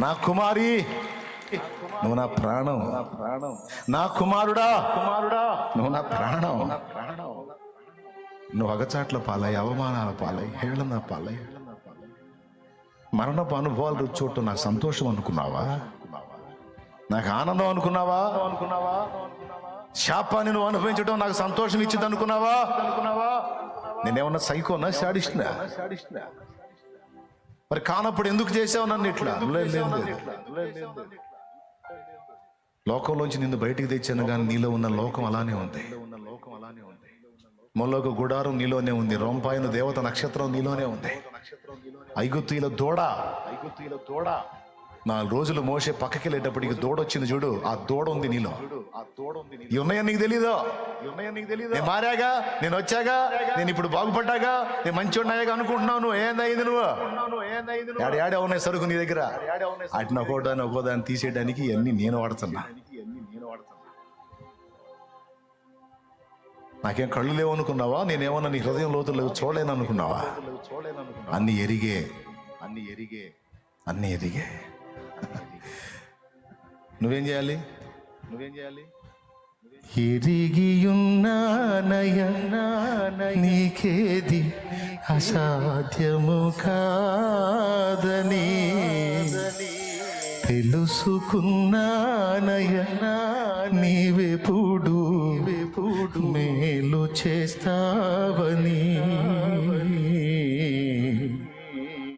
నా కుమారి నువ్వు నా ప్రాణం, నా కుమారుడా నువ్వు నా ప్రాణం. నువ్వు అగచాట్ల పాలై, అవమానాల పాలై, హేళన పాలై, మరణపు అనుభవాలు రుచి చూడటం నాకు సంతోషం అనుకున్నావా? నాకు ఆనందం అనుకున్నావా? శాపాన్ని నువ్వు అనుభవించడం నాకు సంతోషం ఇచ్చింది అనుకున్నావా? నేనేమన్నా సైకోనా, శాడిస్ట్నా? మరి కానప్పుడు ఎందుకు చేసావు నన్ను ఇట్లా? లోకంలోంచి నిన్ను బయటికి తెచ్చాను, కానీ నీలో ఉన్న లోకం అలానే ఉంది. మొలోక గుడారం నీలోనే ఉంది, రొంపాయను దేవత నక్షత్రం నీలోనే ఉంది. ఐగుప్తీయుల దూడ 4 రోజులు మోసే పక్కకి వెళ్ళేటప్పటికి దూడ వచ్చింది చూడు, ఆ దూడ ఉంది నీలో. ఇవి ఉన్నాయని నీకు తెలీదు. నేను మారాగా, నేను వచ్చాగా, నేను ఇప్పుడు బాగుపడ్డాగా, నేను మంచి ఉన్నాయాగా అనుకుంటున్నావు. నువ్వు ఏందయింది? నువ్వు ఏడే ఉన్నాయి సరుకు నీ దగ్గర. వాటిని ఒక్కోదాన్ని తీసేయడానికి ఇవన్నీ నేను వాడుతున్నా. నాకేం కళ్ళు లేవు అనుకున్నావా? నేనేమన్నా నీ హృదయం లోతులు చూడలేను అనుకున్నావా? అన్ని ఎరిగే. నువ్వేం చేయాలి? ఎరిగియున్నానయ్యా నీకేది అసాధ్యము కాదని, తెలుసుకున్నానయ్యా నీవెప్పుడు మేలు చేస్తావని.